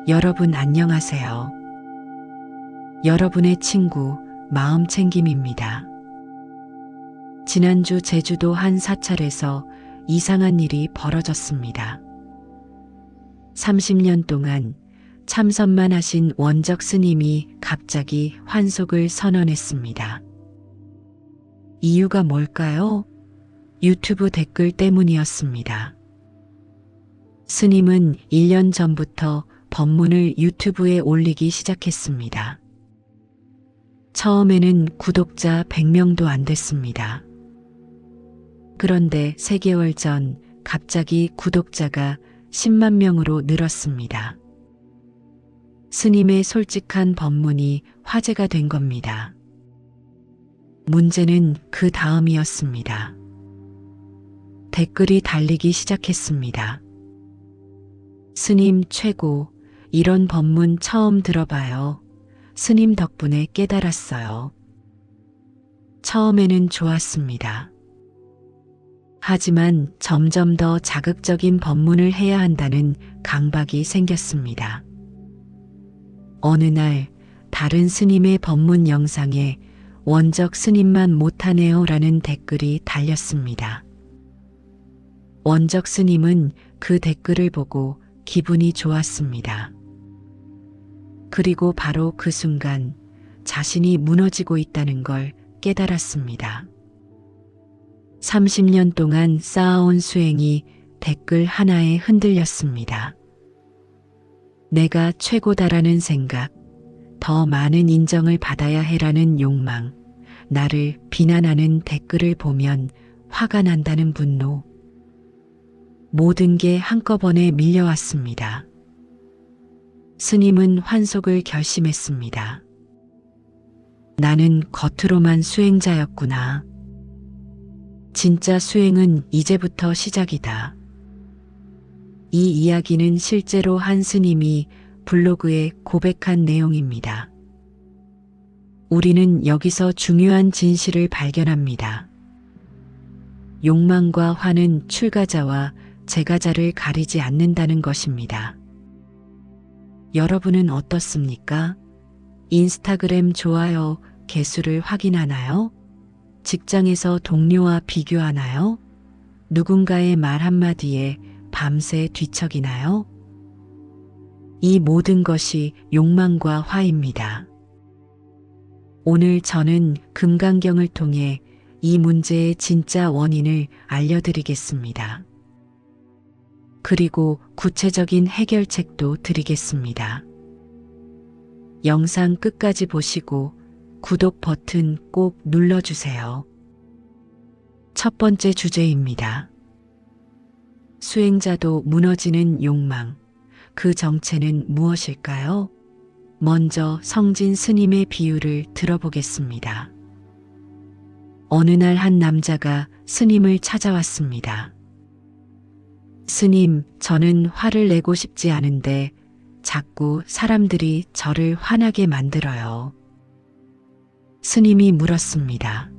여러분 안녕하세요. 여러분의 친구 마음챙김입니다. 지난주 제주도 한 사찰에서 이상한 일이 벌어졌습니다. 30년 동안 참선만 하신 원적 스님이 갑자기 환속을 선언했습니다. 이유가 뭘까요? 유튜브 댓글 때문이었습니다. 스님은 1년 전부터 법문을 유튜브에 올리기 시작했습니다. 처음에는 구독자 100명도 안 됐습니다. 그런데 3개월 전 갑자기 구독자가 10만 명으로 늘었습니다. 스님의 솔직한 법문이 화제가 된 겁니다. 문제는 그 다음이었습니다. 댓글이 달리기 시작했습니다. 스님 최고, 이런 법문 처음 들어봐요. 스님 덕분에 깨달았어요. 처음에는 좋았습니다. 하지만 점점 더 자극적인 법문을 해야 한다는 강박이 생겼습니다. 어느 날 다른 스님의 법문 영상에 원적 스님만 못하네요 라는 댓글이 달렸습니다. 원적 스님은 그 댓글을 보고 기분이 좋았습니다. 그리고 바로 그 순간 자신이 무너지고 있다는 걸 깨달았습니다. 30년 동안 쌓아온 수행이 댓글 하나에 흔들렸습니다. 내가 최고다라는 생각, 더 많은 인정을 받아야 해라는 욕망, 나를 비난하는 댓글을 보면 화가 난다는 분노, 모든 게 한꺼번에 밀려왔습니다. 스님은 환속을 결심했습니다. 나는 겉으로만 수행자였구나. 진짜 수행은 이제부터 시작이다. 이 이야기는 실제로 한 스님이 블로그에 고백한 내용입니다. 우리는 여기서 중요한 진실을 발견합니다. 욕망과 화는 출가자와 재가자를 가리지 않는다는 것입니다. 여러분은 어떻습니까? 인스타그램 좋아요 개수를 확인하나요? 직장에서 동료와 비교하나요? 누군가의 말 한마디에 밤새 뒤척이나요? 이 모든 것이 욕망과 화입니다. 오늘 저는 금강경을 통해 이 문제의 진짜 원인을 알려드리겠습니다. 그리고 구체적인 해결책도 드리겠습니다. 영상 끝까지 보시고 구독 버튼 꼭 눌러주세요. 첫 번째 주제입니다. 수행자도 무너지는 욕망, 그 정체는 무엇일까요? 먼저 성진 스님의 비유를 들어보겠습니다. 어느 날 한 남자가 스님을 찾아왔습니다. 스님, 저는 화를 내고 싶지 않은데 자꾸 사람들이 저를 화나게 만들어요. 스님이 물었습니다.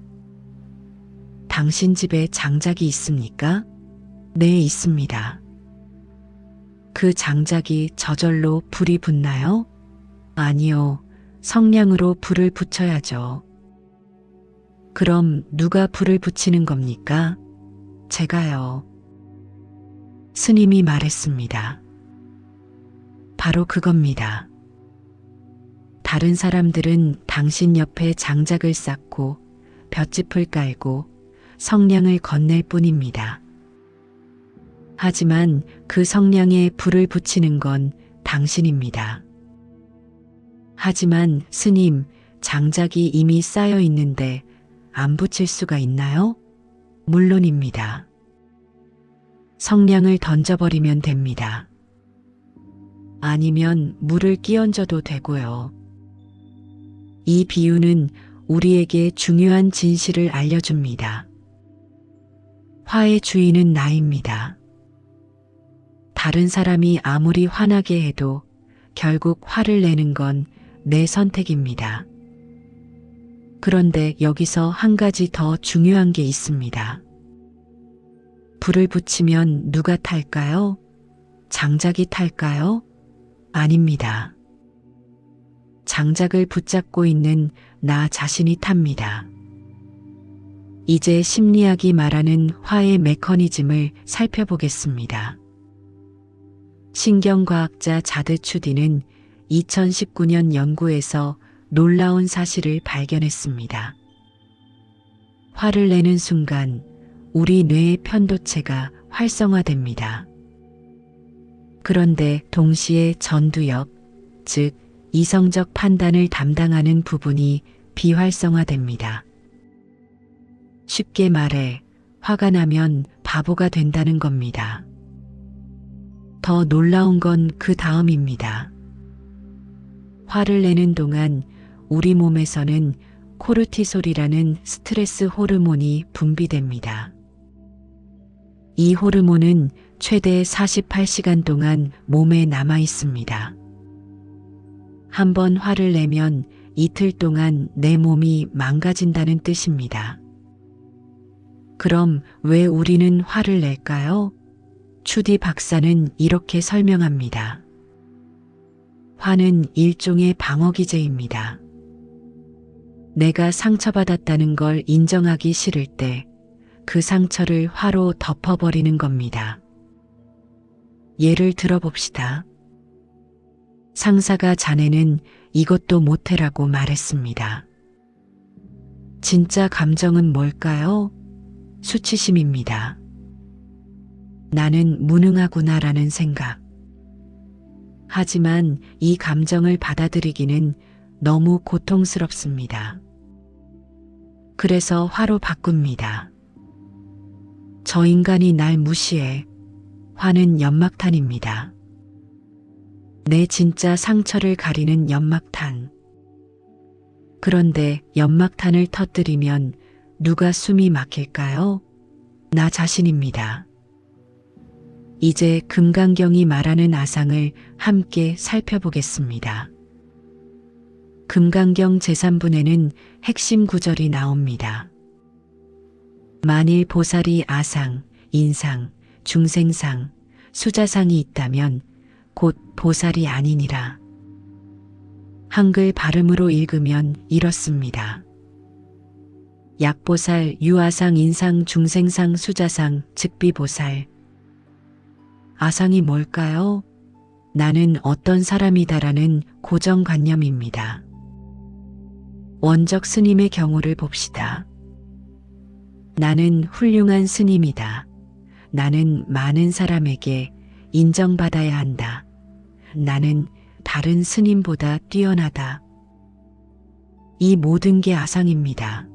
당신 집에 장작이 있습니까? 네, 있습니다. 그 장작이 저절로 불이 붙나요? 아니요, 성냥으로 불을 붙여야죠. 그럼 누가 불을 붙이는 겁니까? 제가요. 스님이 말했습니다. 바로 그겁니다. 다른 사람들은 당신 옆에 장작을 쌓고 볏짚을 깔고 성냥을 건넬 뿐입니다. 하지만 그 성냥에 불을 붙이는 건 당신입니다. 하지만 스님, 장작이 이미 쌓여 있는데 안 붙일 수가 있나요? 물론입니다. 성냥을 던져버리면 됩니다. 아니면 물을 끼얹어도 되고요. 이 비유는 우리에게 중요한 진실을 알려줍니다. 화의 주인은 나입니다. 다른 사람이 아무리 화나게 해도 결국 화를 내는 건 내 선택입니다. 그런데 여기서 한 가지 더 중요한 게 있습니다. 불을 붙이면 누가 탈까요? 장작이 탈까요? 아닙니다. 장작을 붙잡고 있는 나 자신이 탑니다. 이제 심리학이 말하는 화의 메커니즘을 살펴보겠습니다. 신경과학자 자드 추디는 2019년 연구에서 놀라운 사실을 발견했습니다. 화를 내는 순간 우리 뇌의 편도체가 활성화됩니다. 그런데 동시에 전두엽, 즉 이성적 판단을 담당하는 부분이 비활성화됩니다. 쉽게 말해 화가 나면 바보가 된다는 겁니다. 더 놀라운 건 그 다음입니다. 화를 내는 동안 우리 몸에서는 코르티솔이라는 스트레스 호르몬이 분비됩니다. 이 호르몬은 최대 48시간 동안 몸에 남아 있습니다. 한번 화를 내면 이틀 동안 내 몸이 망가진다는 뜻입니다. 그럼 왜 우리는 화를 낼까요? 추디 박사는 이렇게 설명합니다. 화는 일종의 방어기제입니다. 내가 상처받았다는 걸 인정하기 싫을 때 그 상처를 화로 덮어버리는 겁니다. 예를 들어봅시다. 상사가 자네는 이것도 못해라고 말했습니다. 진짜 감정은 뭘까요? 수치심입니다. 나는 무능하구나라는 생각. 하지만 이 감정을 받아들이기는 너무 고통스럽습니다. 그래서 화로 바꿉니다. 저 인간이 날 무시해. 화는 연막탄입니다. 내 진짜 상처를 가리는 연막탄. 그런데 연막탄을 터뜨리면 누가 숨이 막힐까요? 나 자신입니다. 이제 금강경이 말하는 아상을 함께 살펴보겠습니다. 금강경 제3분에는 핵심 구절이 나옵니다. 만일 보살이 아상, 인상, 중생상, 수자상이 있다면 곧 보살이 아니니라. 한글 발음으로 읽으면 이렇습니다. 약보살, 유아상, 인상, 중생상, 수자상, 즉비보살. 아상이 뭘까요? 나는 어떤 사람이다라는 고정관념입니다. 원적 스님의 경우를 봅시다. 나는 훌륭한 스님이다. 나는 많은 사람에게 인정받아야 한다. 나는 다른 스님보다 뛰어나다. 이 모든 게 아상입니다.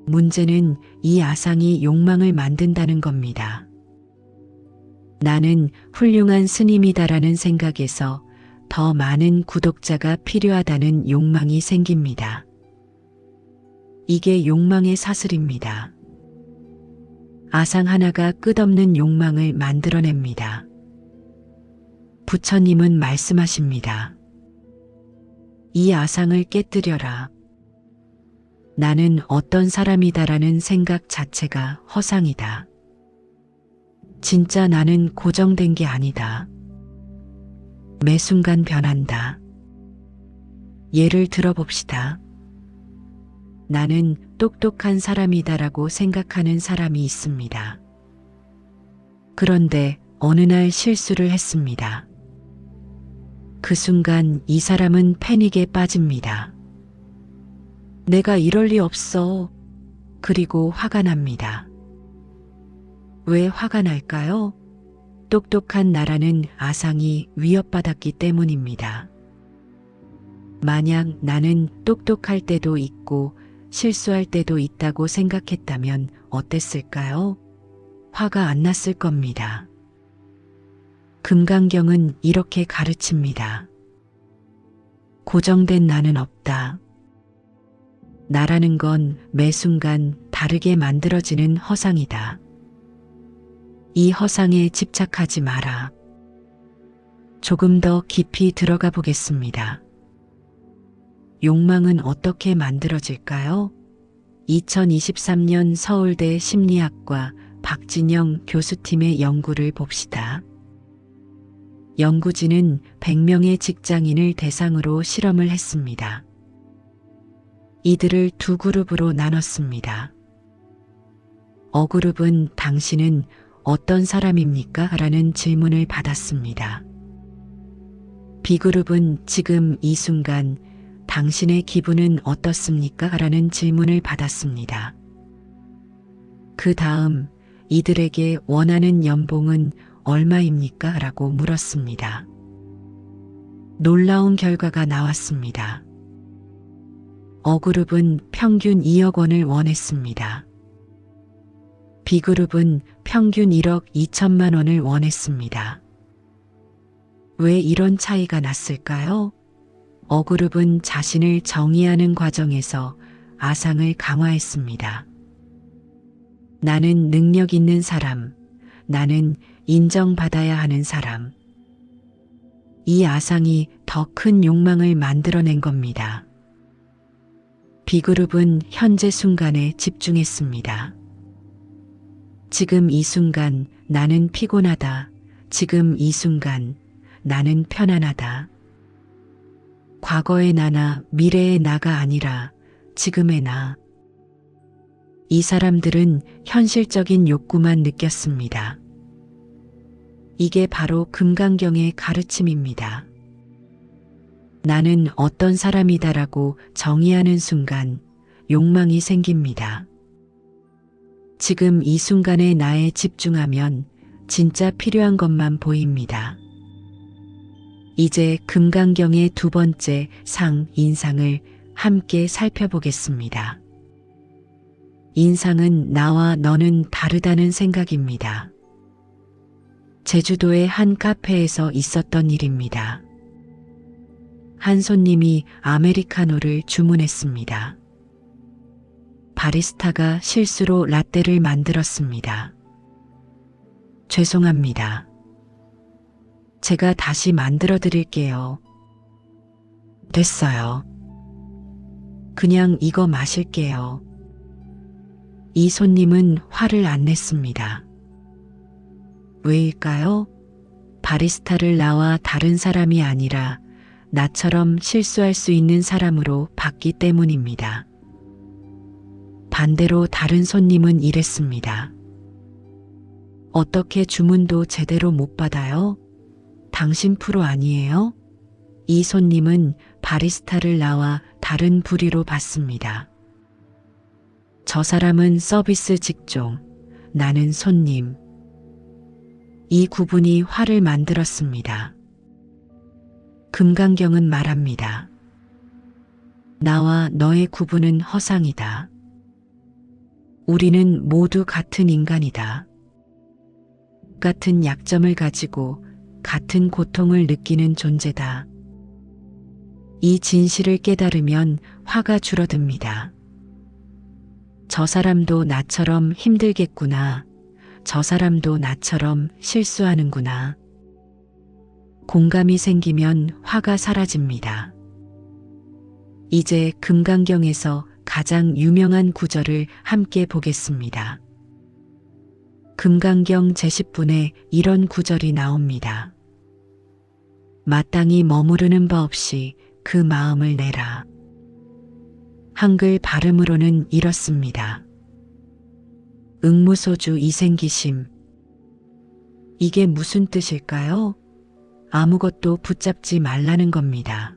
문제는 이 아상이 욕망을 만든다는 겁니다. 나는 훌륭한 스님이다라는 생각에서 더 많은 구독자가 필요하다는 욕망이 생깁니다. 이게 욕망의 사슬입니다. 아상 하나가 끝없는 욕망을 만들어냅니다. 부처님은 말씀하십니다. 이 아상을 깨뜨려라. 나는 어떤 사람이다라는 생각 자체가 허상이다. 진짜 나는 고정된 게 아니다. 매 순간 변한다. 예를 들어봅시다. 나는 똑똑한 사람이다라고 생각하는 사람이 있습니다. 그런데 어느 날 실수를 했습니다. 그 순간 이 사람은 패닉에 빠집니다. 내가 이럴 리 없어. 그리고 화가 납니다. 왜 화가 날까요? 똑똑한 나라는 아상이 위협받았기 때문입니다. 만약 나는 똑똑할 때도 있고 실수할 때도 있다고 생각했다면 어땠을까요? 화가 안 났을 겁니다. 금강경은 이렇게 가르칩니다. 고정된 나는 없다. 나라는 건 매 순간 다르게 만들어지는 허상이다. 이 허상에 집착하지 마라. 조금 더 깊이 들어가 보겠습니다. 욕망은 어떻게 만들어질까요? 2023년 서울대 심리학과 박진영 교수팀의 연구를 봅시다. 연구진은 100명의 직장인을 대상으로 실험을 했습니다. 이들을 두 그룹으로 나눴습니다. A그룹은 당신은 어떤 사람입니까? 라는 질문을 받았습니다. B그룹은 지금 이 순간 당신의 기분은 어떻습니까? 라는 질문을 받았습니다. 그 다음 이들에게 원하는 연봉은 얼마입니까? 라고 물었습니다. 놀라운 결과가 나왔습니다. A그룹은 평균 2억 원을 원했습니다. B그룹은 평균 1억 2천만 원을 원했습니다. 왜 이런 차이가 났을까요? A그룹은 자신을 정의하는 과정에서 아상을 강화했습니다. 나는 능력 있는 사람, 나는 인정받아야 하는 사람. 이 아상이 더 큰 욕망을 만들어낸 겁니다. B그룹은 현재 순간에 집중했습니다. 지금 이 순간 나는 피곤하다. 지금 이 순간 나는 편안하다. 과거의 나나 미래의 나가 아니라 지금의 나. 이 사람들은 현실적인 욕구만 느꼈습니다. 이게 바로 금강경의 가르침입니다. 나는 어떤 사람이다라고 정의하는 순간 욕망이 생깁니다. 지금 이 순간에 나에 집중하면 진짜 필요한 것만 보입니다. 이제 금강경의 두 번째 상, 인상을 함께 살펴보겠습니다. 인상은 나와 너는 다르다는 생각입니다. 제주도의 한 카페에서 있었던 일입니다. 한 손님이 아메리카노를 주문했습니다. 바리스타가 실수로 라떼를 만들었습니다. 죄송합니다. 제가 다시 만들어 드릴게요. 됐어요. 그냥 이거 마실게요. 이 손님은 화를 안 냈습니다. 왜일까요? 바리스타를 나와 다른 사람이 아니라 나처럼 실수할 수 있는 사람으로 봤기 때문입니다. 반대로 다른 손님은 이랬습니다. 어떻게 주문도 제대로 못 받아요? 당신 프로 아니에요? 이 손님은 바리스타를 나와 다른 부류로 봤습니다. 저 사람은 서비스 직종, 나는 손님. 이 구분이 화를 만들었습니다. 금강경은 말합니다. 나와 너의 구분은 허상이다. 우리는 모두 같은 인간이다. 같은 약점을 가지고 같은 고통을 느끼는 존재다. 이 진실을 깨달으면 화가 줄어듭니다. 저 사람도 나처럼 힘들겠구나. 저 사람도 나처럼 실수하는구나. 공감이 생기면 화가 사라집니다. 이제 금강경에서 가장 유명한 구절을 함께 보겠습니다. 금강경 제10분에 이런 구절이 나옵니다. 마땅히 머무르는 바 없이 그 마음을 내라. 한글 발음으로는 이렇습니다. 응무소주 이생기심. 이게 무슨 뜻일까요? 아무것도 붙잡지 말라는 겁니다.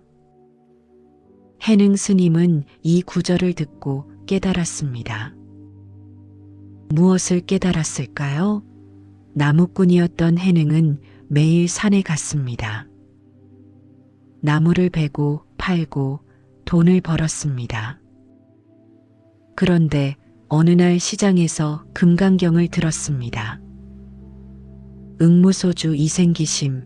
해능 스님은 이 구절을 듣고 깨달았습니다. 무엇을 깨달았을까요? 나무꾼이었던 해능은 매일 산에 갔습니다. 나무를 베고 팔고 돈을 벌었습니다. 그런데 어느 날 시장에서 금강경을 들었습니다. 응무소주 이생기심.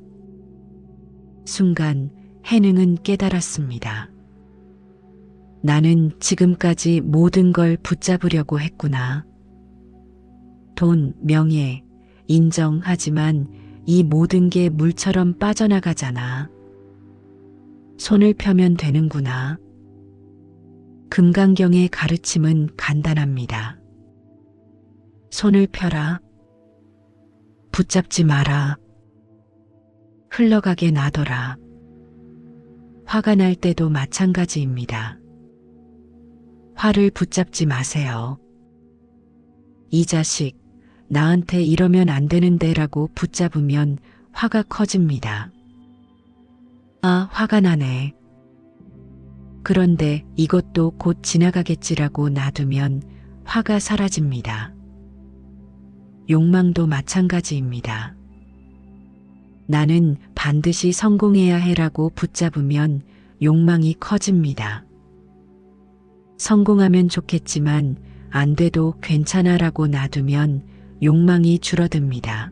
순간 해능은 깨달았습니다. 나는 지금까지 모든 걸 붙잡으려고 했구나. 돈, 명예, 인정하지만 이 모든 게 물처럼 빠져나가잖아. 손을 펴면 되는구나. 금강경의 가르침은 간단합니다. 손을 펴라. 붙잡지 마라. 흘러가게 놔둬라. 화가 날 때도 마찬가지입니다. 화를 붙잡지 마세요. 이 자식, 나한테 이러면 안 되는데 라고 붙잡으면 화가 커집니다. 아, 화가 나네. 그런데 이것도 곧 지나가겠지라고 놔두면 화가 사라집니다. 욕망도 마찬가지입니다. 나는 반드시 성공해야 해라고 붙잡으면 욕망이 커집니다. 성공하면 좋겠지만 안 돼도 괜찮아라고 놔두면 욕망이 줄어듭니다.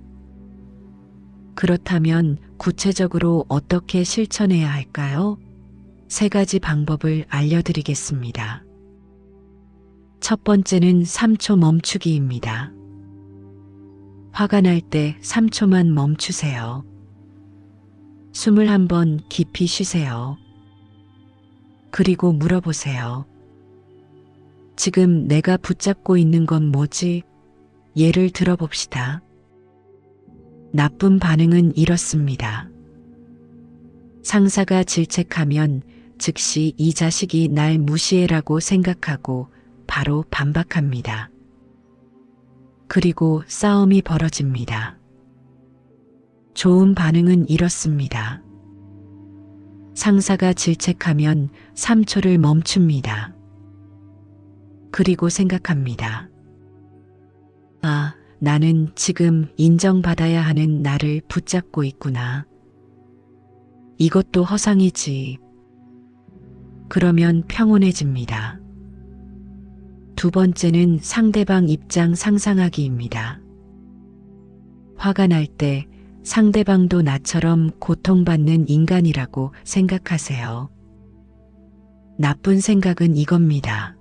그렇다면 구체적으로 어떻게 실천해야 할까요? 3가지 방법을 알려드리겠습니다. 첫 번째는 3초 멈추기입니다. 화가 날 때 3초만 멈추세요. 숨을 한번 깊이 쉬세요. 그리고 물어보세요. 지금 내가 붙잡고 있는 건 뭐지? 예를 들어봅시다. 나쁜 반응은 이렇습니다. 상사가 질책하면 즉시 이 자식이 날 무시해라고 생각하고 바로 반박합니다. 그리고 싸움이 벌어집니다. 좋은 반응은 이렇습니다. 상사가 질책하면 3초를 멈춥니다. 그리고 생각합니다. 아, 나는 지금 인정받아야 하는 나를 붙잡고 있구나. 이것도 허상이지. 그러면 평온해집니다. 두 번째는 상대방 입장 상상하기입니다. 화가 날 때 상대방도 나처럼 고통받는 인간이라고 생각하세요. 나쁜 생각은 이겁니다.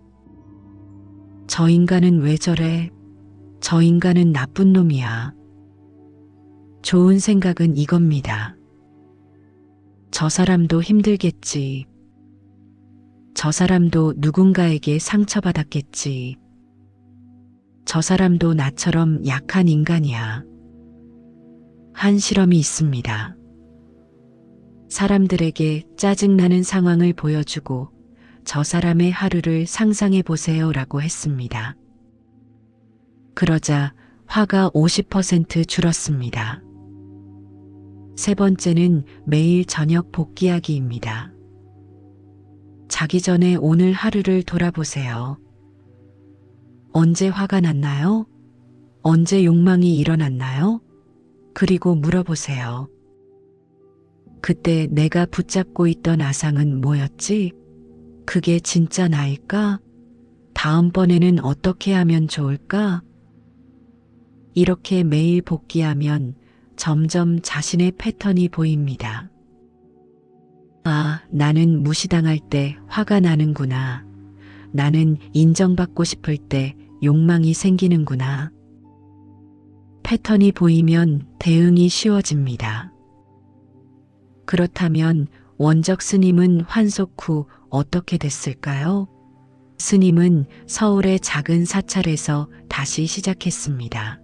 저 인간은 왜 저래? 저 인간은 나쁜 놈이야. 좋은 생각은 이겁니다. 저 사람도 힘들겠지. 저 사람도 누군가에게 상처받았겠지. 저 사람도 나처럼 약한 인간이야. 한 실험이 있습니다. 사람들에게 짜증나는 상황을 보여주고 저 사람의 하루를 상상해 보세요라고 했습니다. 그러자 화가 50% 줄었습니다. 세 번째는 매일 저녁 복귀하기입니다. 자기 전에 오늘 하루를 돌아보세요. 언제 화가 났나요? 언제 욕망이 일어났나요? 그리고 물어보세요. 그때 내가 붙잡고 있던 아상은 뭐였지? 그게 진짜 나일까? 다음번에는 어떻게 하면 좋을까? 이렇게 매일 복귀하면 점점 자신의 패턴이 보입니다. 아, 나는 무시당할 때 화가 나는구나. 나는 인정받고 싶을 때 욕망이 생기는구나. 패턴이 보이면 대응이 쉬워집니다. 그렇다면 원적 스님은 환속 후 어떻게 됐을까요? 스님은 서울의 작은 사찰에서 다시 시작했습니다.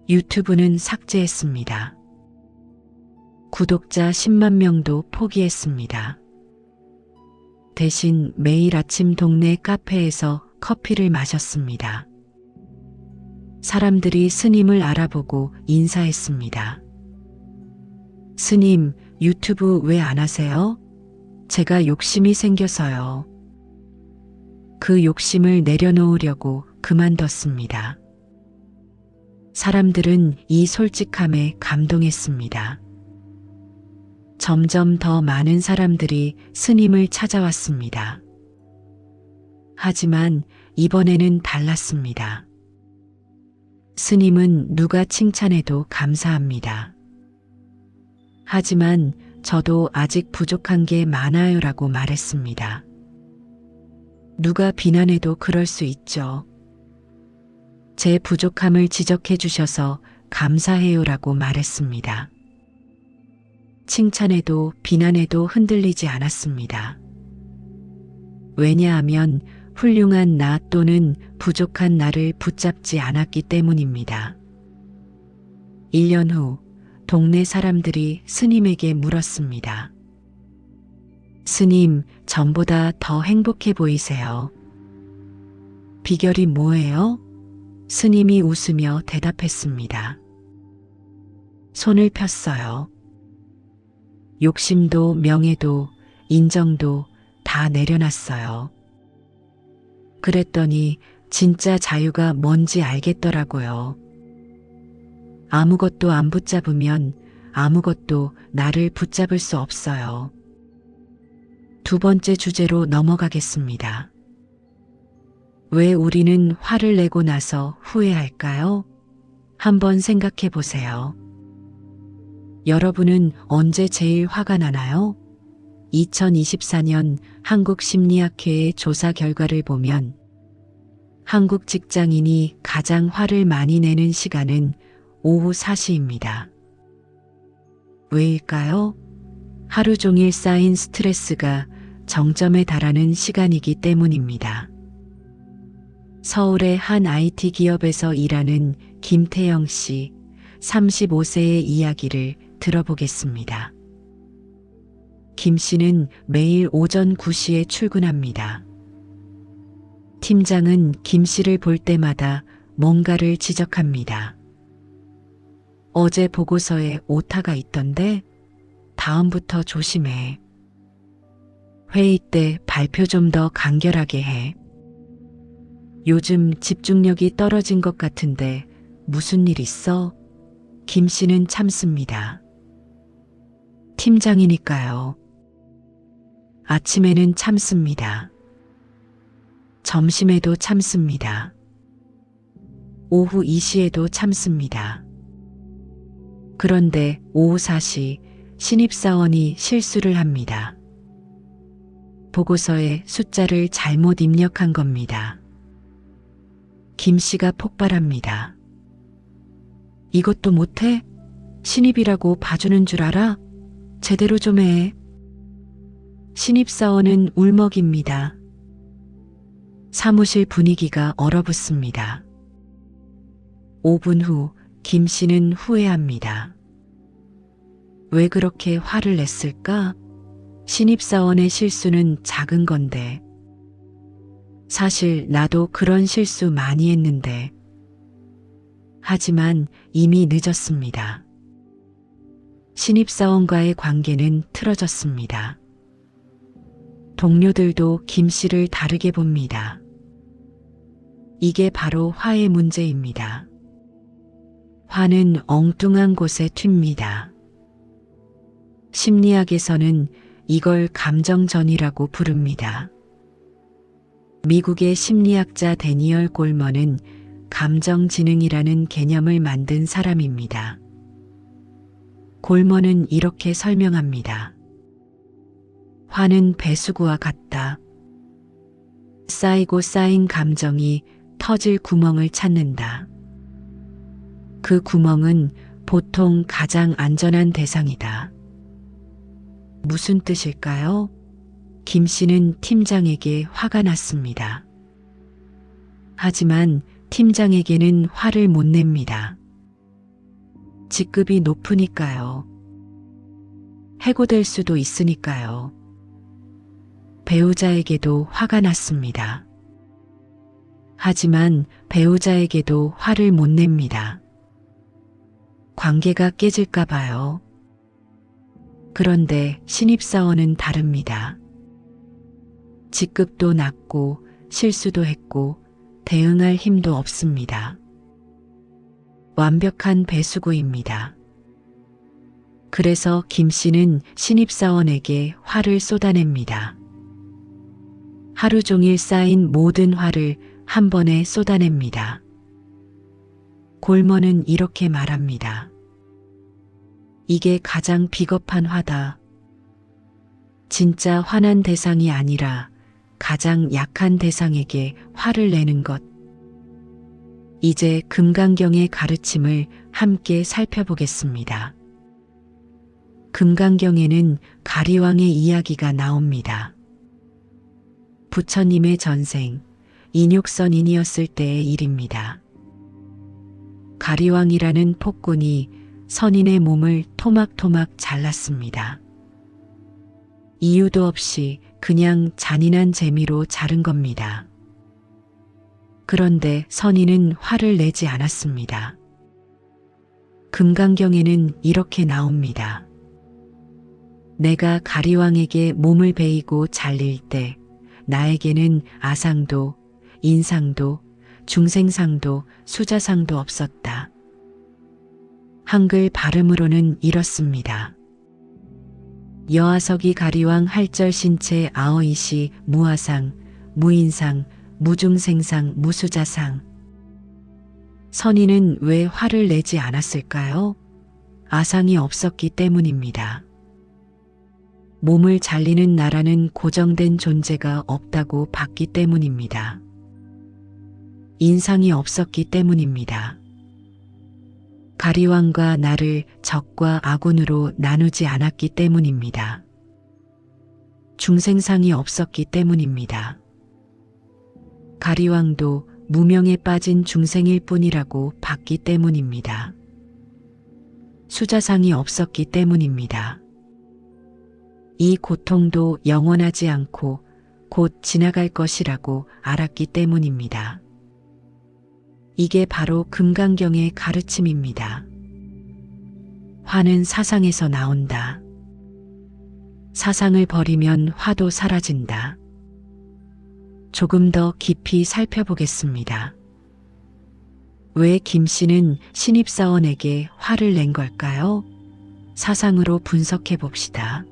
유튜브는 삭제했습니다. 구독자 10만 명도 포기했습니다. 대신 매일 아침 동네 카페에서 커피를 마셨습니다. 사람들이 스님을 알아보고 인사했습니다. 스님, 유튜브 왜 안 하세요? 제가 욕심이 생겨서요. 그 욕심을 내려놓으려고 그만뒀습니다. 사람들은 이 솔직함에 감동했습니다. 점점 더 많은 사람들이 스님을 찾아왔습니다. 하지만 이번에는 달랐습니다. 스님은 누가 칭찬해도 감사합니다. 하지만 저도 아직 부족한 게 많아요라고 말했습니다. 누가 비난해도 그럴 수 있죠. 제 부족함을 지적해 주셔서 감사해요라고 말했습니다. 칭찬해도 비난해도 흔들리지 않았습니다. 왜냐하면 훌륭한 나 또는 부족한 나를 붙잡지 않았기 때문입니다. 1년 후 동네 사람들이 스님에게 물었습니다. 스님, 전보다 더 행복해 보이세요. 비결이 뭐예요? 스님이 웃으며 대답했습니다. 손을 폈어요. 욕심도 명예도 인정도 다 내려놨어요. 그랬더니 진짜 자유가 뭔지 알겠더라고요. 아무것도 안 붙잡으면 아무것도 나를 붙잡을 수 없어요. 두 번째 주제로 넘어가겠습니다. 왜 우리는 화를 내고 나서 후회할까요? 한번 생각해 보세요. 여러분은 언제 제일 화가 나나요? 2024년 한국심리학회의 조사 결과를 보면 한국 직장인이 가장 화를 많이 내는 시간은 오후 4시입니다. 왜일까요? 하루 종일 쌓인 스트레스가 정점에 달하는 시간이기 때문입니다. 서울의 한 IT 기업에서 일하는 김태영 씨, 35세의 이야기를 들어보겠습니다. 김 씨는 매일 오전 9시에 출근합니다. 팀장은 김 씨를 볼 때마다 뭔가를 지적합니다. 어제 보고서에 오타가 있던데 다음부터 조심해. 회의 때 발표 좀 더 간결하게 해. 요즘 집중력이 떨어진 것 같은데 무슨 일 있어? 김 씨는 참습니다. 팀장이니까요. 아침에는 참습니다. 점심에도 참습니다. 오후 2시에도 참습니다. 그런데 오후 4시 신입사원이 실수를 합니다. 보고서에 숫자를 잘못 입력한 겁니다. 김 씨가 폭발합니다. 이것도 못해? 신입이라고 봐주는 줄 알아? 제대로 좀 해. 신입사원은 울먹입니다. 사무실 분위기가 얼어붙습니다. 5분 후 김 씨는 후회합니다. 왜 그렇게 화를 냈을까? 신입사원의 실수는 작은 건데. 사실 나도 그런 실수 많이 했는데. 하지만 이미 늦었습니다. 신입사원과의 관계는 틀어졌습니다. 동료들도 김 씨를 다르게 봅니다. 이게 바로 화의 문제입니다. 화는 엉뚱한 곳에 튑니다. 심리학에서는 이걸 감정전이라고 부릅니다. 미국의 심리학자 데니얼 골먼은 감정지능이라는 개념을 만든 사람입니다. 골먼은 이렇게 설명합니다. 화는 배수구와 같다. 쌓이고 쌓인 감정이 터질 구멍을 찾는다. 그 구멍은 보통 가장 안전한 대상이다. 무슨 뜻일까요? 김 씨는 팀장에게 화가 났습니다. 하지만 팀장에게는 화를 못 냅니다. 직급이 높으니까요. 해고될 수도 있으니까요. 배우자에게도 화가 났습니다. 하지만 배우자에게도 화를 못 냅니다. 관계가 깨질까 봐요. 그런데 신입사원은 다릅니다. 직급도 낮고 실수도 했고 대응할 힘도 없습니다. 완벽한 배수구입니다. 그래서 김 씨는 신입사원에게 화를 쏟아냅니다. 하루 종일 쌓인 모든 화를 한 번에 쏟아냅니다. 골먼은 이렇게 말합니다. 이게 가장 비겁한 화다. 진짜 화난 대상이 아니라 가장 약한 대상에게 화를 내는 것. 이제 금강경의 가르침을 함께 살펴보겠습니다. 금강경에는 가리왕의 이야기가 나옵니다. 부처님의 전생, 인육선인이었을 때의 일입니다. 가리왕이라는 폭군이 선인의 몸을 토막토막 잘랐습니다. 이유도 없이 그냥 잔인한 재미로 자른 겁니다. 그런데 선인은 화를 내지 않았습니다. 금강경에는 이렇게 나옵니다. 내가 가리왕에게 몸을 베이고 잘릴 때 나에게는 아상도, 인상도, 중생상도, 수자상도 없었다. 한글 발음으로는 이렇습니다. 여하석이 가리왕 할절 신체 아어이시 무아상, 무인상, 무중생상, 무수자상. 선인은 왜 화를 내지 않았을까요? 아상이 없었기 때문입니다. 몸을 잘리는 나라는 고정된 존재가 없다고 봤기 때문입니다. 인상이 없었기 때문입니다. 가리왕과 나를 적과 아군으로 나누지 않았기 때문입니다. 중생상이 없었기 때문입니다. 가리왕도 무명에 빠진 중생일 뿐이라고 봤기 때문입니다. 수자상이 없었기 때문입니다. 이 고통도 영원하지 않고 곧 지나갈 것이라고 알았기 때문입니다. 이게 바로 금강경의 가르침입니다. 화는 사상에서 나온다. 사상을 버리면 화도 사라진다. 조금 더 깊이 살펴보겠습니다. 왜 김씨는 신입사원에게 화를 낸 걸까요? 사상으로 분석해 봅시다.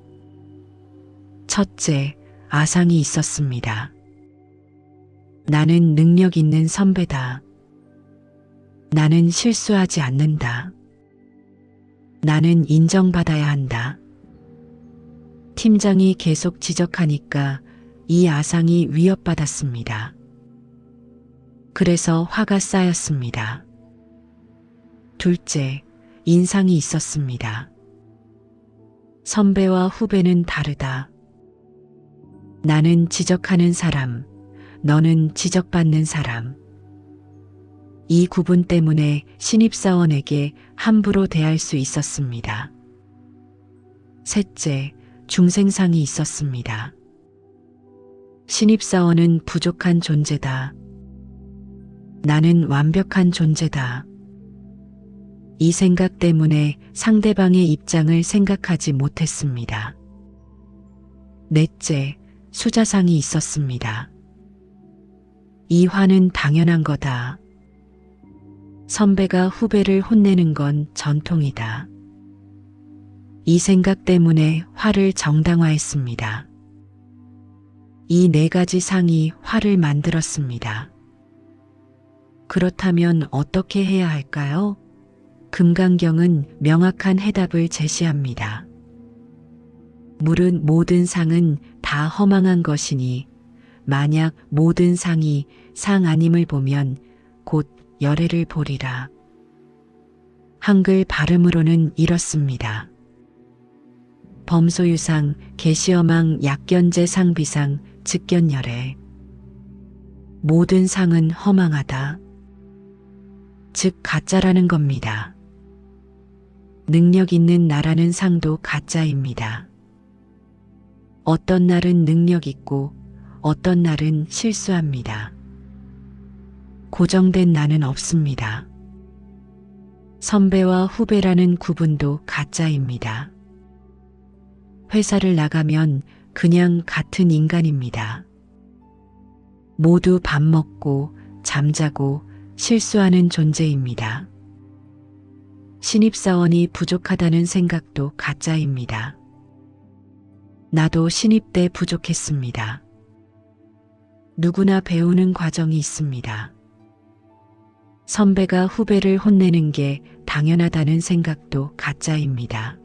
첫째, 아상이 있었습니다. 나는 능력 있는 선배다. 나는 실수하지 않는다. 나는 인정받아야 한다. 팀장이 계속 지적하니까 이 아상이 위협받았습니다. 그래서 화가 쌓였습니다. 둘째, 인상이 있었습니다. 선배와 후배는 다르다. 나는 지적하는 사람, 너는 지적받는 사람. 이 구분 때문에 신입사원에게 함부로 대할 수 있었습니다. 셋째, 중생상이 있었습니다. 신입사원은 부족한 존재다. 나는 완벽한 존재다. 이 생각 때문에 상대방의 입장을 생각하지 못했습니다. 넷째, 수자상이 있었습니다. 이 화는 당연한 거다. 선배가 후배를 혼내는 건 전통이다. 이 생각 때문에 화를 정당화했습니다. 이 네 가지 상이 화를 만들었습니다. 그렇다면 어떻게 해야 할까요? 금강경은 명확한 해답을 제시합니다. 물은 모든 상은 다 허망한 것이니 만약 모든 상이 상 아님을 보면 곧 열애를 보리라. 한글 발음으로는 이렇습니다. 범소유상, 계시어망, 약견제 상비상, 즉견열애. 모든 상은 허망하다. 즉 가짜라는 겁니다. 능력 있는 나라는 상도 가짜입니다. 어떤 날은 능력 있고 어떤 날은 실수합니다. 고정된 나는 없습니다. 선배와 후배라는 구분도 가짜입니다. 회사를 나가면 그냥 같은 인간입니다. 모두 밥 먹고 잠자고 실수하는 존재입니다. 신입사원이 부족하다는 생각도 가짜입니다. 나도 신입 때 부족했습니다. 누구나 배우는 과정이 있습니다. 선배가 후배를 혼내는 게 당연하다는 생각도 가짜입니다.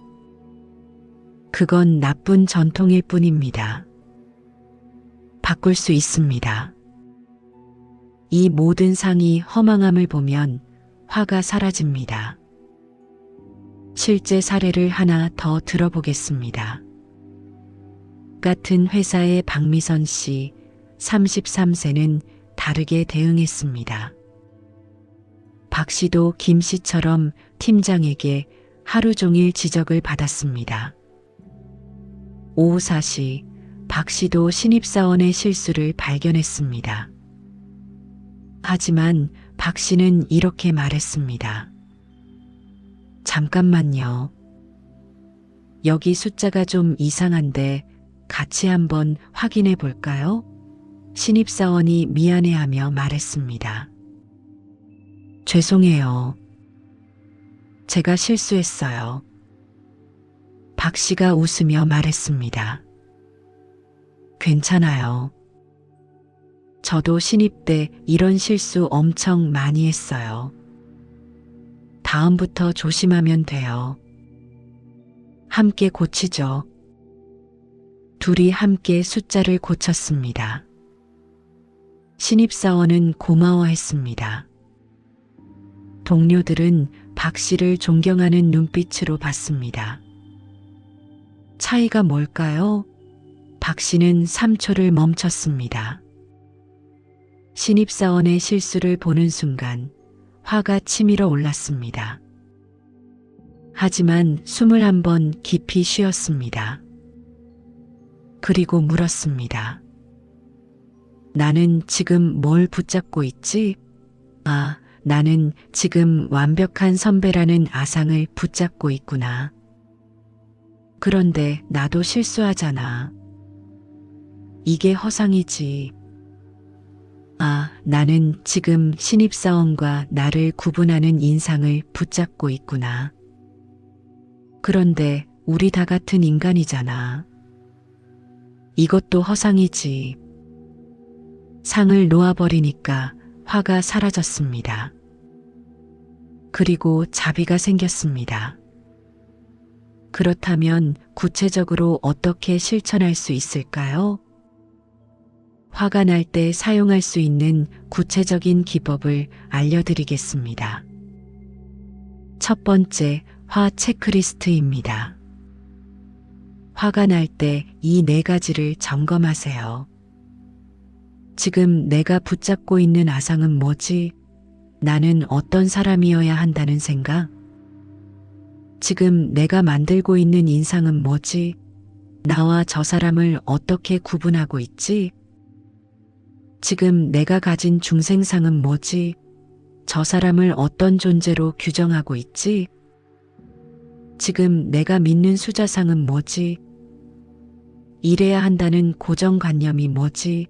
그건 나쁜 전통일 뿐입니다. 바꿀 수 있습니다. 이 모든 상이 허망함을 보면 화가 사라집니다. 실제 사례를 하나 더 들어보겠습니다. 같은 회사의 박미선 씨 33세는 다르게 대응했습니다. 박 씨도 김 씨처럼 팀장에게 하루 종일 지적을 받았습니다. 오후 4시 박 씨도 신입사원의 실수를 발견했습니다. 하지만 박 씨는 이렇게 말했습니다. 잠깐만요. 여기 숫자가 좀 이상한데 같이 한번 확인해 볼까요? 신입사원이 미안해하며 말했습니다. 죄송해요. 제가 실수했어요. 박 씨가 웃으며 말했습니다. 괜찮아요. 저도 신입 때 이런 실수 엄청 많이 했어요. 다음부터 조심하면 돼요. 함께 고치죠. 둘이 함께 숫자를 고쳤습니다. 신입사원은 고마워했습니다. 동료들은 박 씨를 존경하는 눈빛으로 봤습니다. 차이가 뭘까요? 박 씨는 3초를 멈췄습니다. 신입사원의 실수를 보는 순간 화가 치밀어 올랐습니다. 하지만 숨을 한번 깊이 쉬었습니다. 그리고 물었습니다. 나는 지금 뭘 붙잡고 있지? 나는 지금 완벽한 선배라는 아상을 붙잡고 있구나. 그런데 나도 실수하잖아. 이게 허상이지. 나는 지금 신입사원과 나를 구분하는 인상을 붙잡고 있구나. 그런데 우리 다 같은 인간이잖아. 이것도 허상이지. 상을 놓아버리니까 화가 사라졌습니다. 그리고 자비가 생겼습니다. 그렇다면 구체적으로 어떻게 실천할 수 있을까요? 화가 날 때 사용할 수 있는 구체적인 기법을 알려드리겠습니다. 첫 번째, 화 체크리스트입니다. 화가 날 때 이 4가지를 점검하세요. 지금 내가 붙잡고 있는 아상은 뭐지? 나는 어떤 사람이어야 한다는 생각? 지금 내가 만들고 있는 인상은 뭐지? 나와 저 사람을 어떻게 구분하고 있지? 지금 내가 가진 중생상은 뭐지? 저 사람을 어떤 존재로 규정하고 있지? 지금 내가 믿는 수자상은 뭐지? 이래야 한다는 고정관념이 뭐지?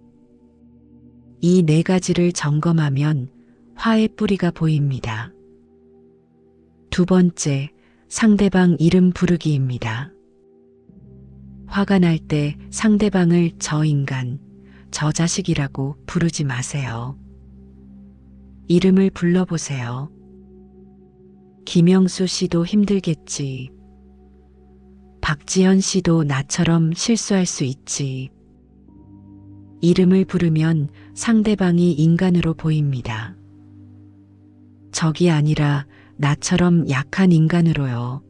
이 4가지를 점검하면 화의 뿌리가 보입니다. 두 번째, 상대방 이름 부르기입니다. 화가 날 때 상대방을 저 인간, 저 자식이라고 부르지 마세요. 이름을 불러보세요. 김영수 씨도 힘들겠지. 박지현 씨도 나처럼 실수할 수 있지. 이름을 부르면 상대방이 인간으로 보입니다. 적이 아니라 나처럼 약한 인간으로요.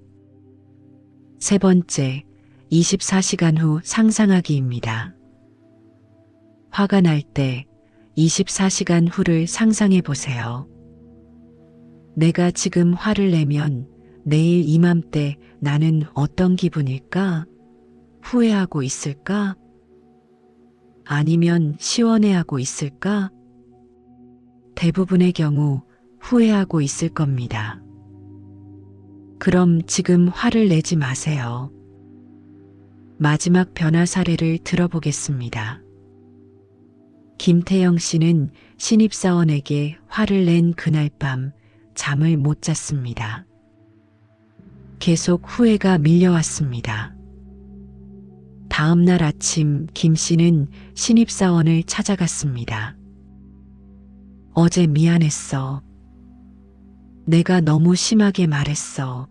세 번째, 24시간 후 상상하기입니다. 화가 날 때 24시간 후를 상상해 보세요. 내가 지금 화를 내면 내일 이맘때 나는 어떤 기분일까? 후회하고 있을까? 아니면 시원해하고 있을까? 대부분의 경우 후회하고 있을 겁니다. 그럼 지금 화를 내지 마세요. 마지막 변화 사례를 들어보겠습니다. 김태영 씨는 신입사원에게 화를 낸 그날 밤 잠을 못 잤습니다. 계속 후회가 밀려왔습니다. 다음 날 아침 김 씨는 신입사원을 찾아갔습니다. 어제 미안했어. 내가 너무 심하게 말했어.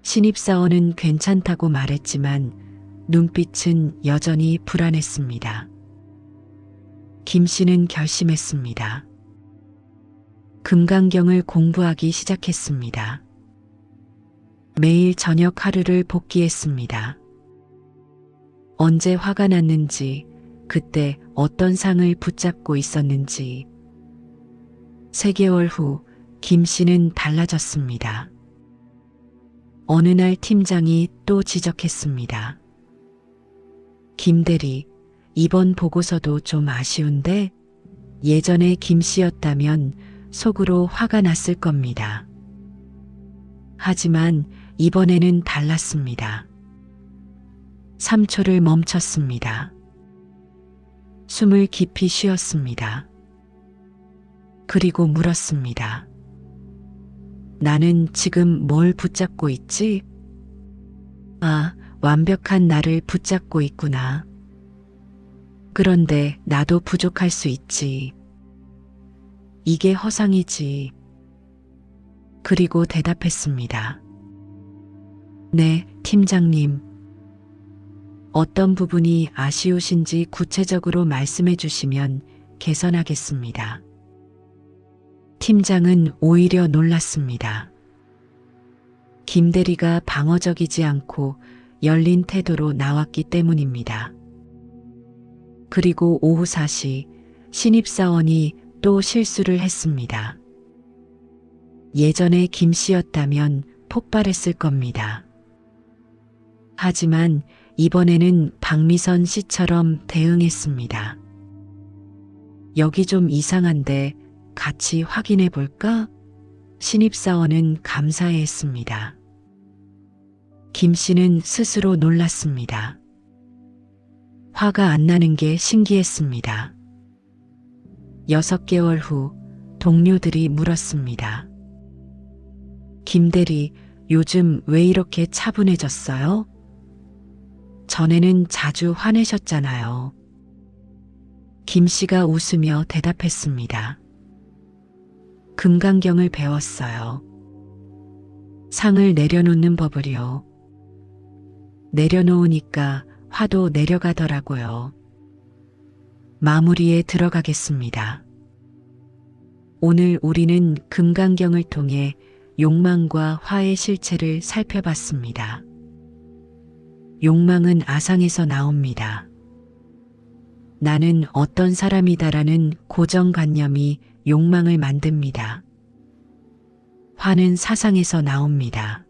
신입사원은 괜찮다고 말했지만 눈빛은 여전히 불안했습니다. 김 씨는 결심했습니다. 금강경을 공부하기 시작했습니다. 매일 저녁 하루를 복기했습니다. 언제 화가 났는지, 그때 어떤 상을 붙잡고 있었는지. 3개월 후 김 씨는 달라졌습니다. 어느 날 팀장이 또 지적했습니다. 김 대리, 이번 보고서도 좀 아쉬운데 예전에 김 씨였다면 속으로 화가 났을 겁니다. 하지만 이번에는 달랐습니다. 3초를 멈췄습니다. 숨을 깊이 쉬었습니다. 그리고 물었습니다. 나는 지금 뭘 붙잡고 있지? 아, 완벽한 나를 붙잡고 있구나. 그런데 나도 부족할 수 있지. 이게 허상이지. 그리고 대답했습니다. 네, 팀장님. 어떤 부분이 아쉬우신지 구체적으로 말씀해 주시면 개선하겠습니다. 팀장은 오히려 놀랐습니다. 김 대리가 방어적이지 않고 열린 태도로 나왔기 때문입니다. 그리고 오후 4시 신입사원이 또 실수를 했습니다. 예전에 김 씨였다면 폭발했을 겁니다. 하지만 이번에는 박미선 씨처럼 대응했습니다. 여기 좀 이상한데 같이 확인해 볼까? 신입사원은 감사해했습니다. 김 씨는 스스로 놀랐습니다. 화가 안 나는 게 신기했습니다. 6개월 후 동료들이 물었습니다. 김 대리, 요즘 왜 이렇게 차분해졌어요? 전에는 자주 화내셨잖아요. 김 씨가 웃으며 대답했습니다. 금강경을 배웠어요. 상을 내려놓는 법을요. 내려놓으니까 화도 내려가더라고요. 마무리에 들어가겠습니다. 오늘 우리는 금강경을 통해 욕망과 화의 실체를 살펴봤습니다. 욕망은 아상에서 나옵니다. 나는 어떤 사람이다라는 고정관념이 욕망을 만듭니다. 화는 사상에서 나옵니다.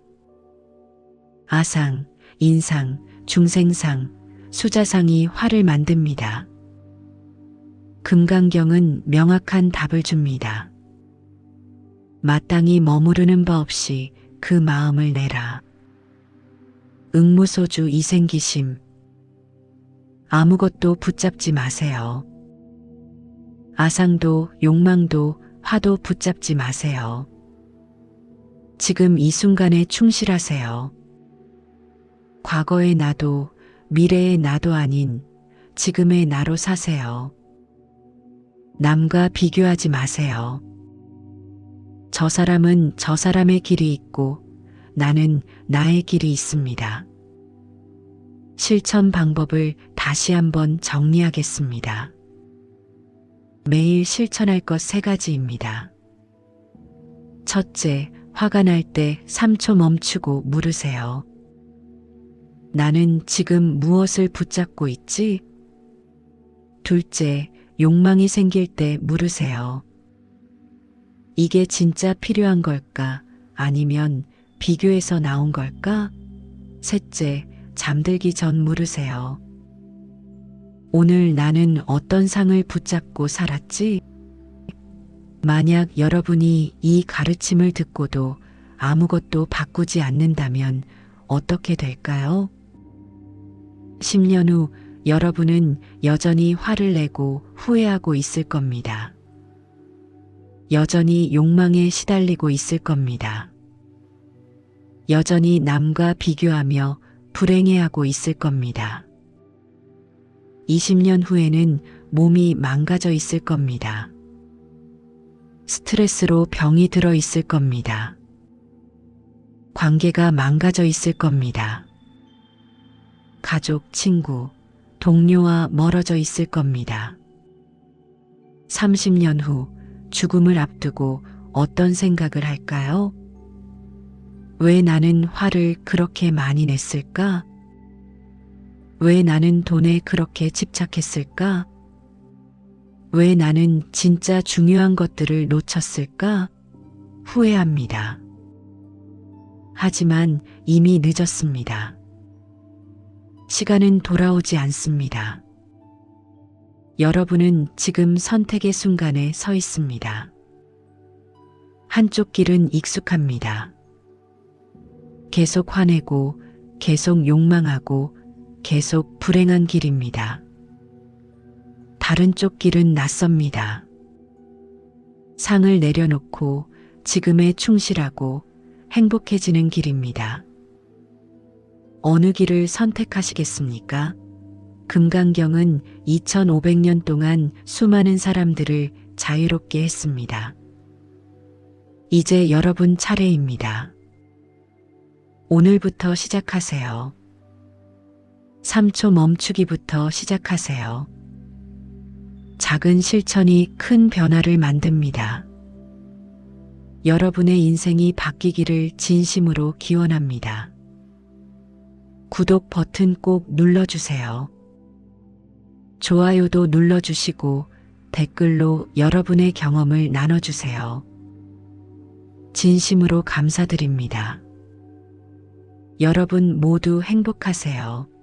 아상, 인상, 중생상, 수자상이 화를 만듭니다. 금강경은 명확한 답을 줍니다. 마땅히 머무르는 바 없이 그 마음을 내라. 응무소주 이생기심. 아무것도 붙잡지 마세요. 아상도 욕망도 화도 붙잡지 마세요. 지금 이 순간에 충실하세요. 과거의 나도 미래의 나도 아닌 지금의 나로 사세요. 남과 비교하지 마세요. 저 사람은 저 사람의 길이 있고 나는 나의 길이 있습니다. 실천 방법을 다시 한번 정리하겠습니다. 매일 실천할 것 3가지입니다. 첫째, 화가 날 때 3초 멈추고 물으세요. 나는 지금 무엇을 붙잡고 있지? 둘째, 욕망이 생길 때 물으세요. 이게 진짜 필요한 걸까? 아니면 비교해서 나온 걸까? 셋째, 잠들기 전 물으세요. 오늘 나는 어떤 상을 붙잡고 살았지? 만약 여러분이 이 가르침을 듣고도 아무것도 바꾸지 않는다면 어떻게 될까요? 10년 후 여러분은 여전히 화를 내고 후회하고 있을 겁니다. 여전히 욕망에 시달리고 있을 겁니다. 여전히 남과 비교하며 불행해하고 있을 겁니다. 20년 후에는 몸이 망가져 있을 겁니다. 스트레스로 병이 들어 있을 겁니다. 관계가 망가져 있을 겁니다. 가족, 친구, 동료와 멀어져 있을 겁니다. 30년 후 죽음을 앞두고 어떤 생각을 할까요? 왜 나는 화를 그렇게 많이 냈을까? 왜 나는 돈에 그렇게 집착했을까? 왜 나는 진짜 중요한 것들을 놓쳤을까? 후회합니다. 하지만 이미 늦었습니다. 시간은 돌아오지 않습니다. 여러분은 지금 선택의 순간에 서 있습니다. 한쪽 길은 익숙합니다. 계속 화내고, 계속 욕망하고, 계속 불행한 길입니다. 다른 쪽 길은 낯섭니다. 상을 내려놓고 지금에 충실하고 행복해지는 길입니다. 어느 길을 선택하시겠습니까? 금강경은 2500년 동안 수많은 사람들을 자유롭게 했습니다. 이제 여러분 차례입니다. 오늘부터 시작하세요. 3초 멈추기부터 시작하세요. 작은 실천이 큰 변화를 만듭니다. 여러분의 인생이 바뀌기를 진심으로 기원합니다. 구독 버튼 꼭 눌러주세요. 좋아요도 눌러주시고 댓글로 여러분의 경험을 나눠주세요. 진심으로 감사드립니다. 여러분 모두 행복하세요.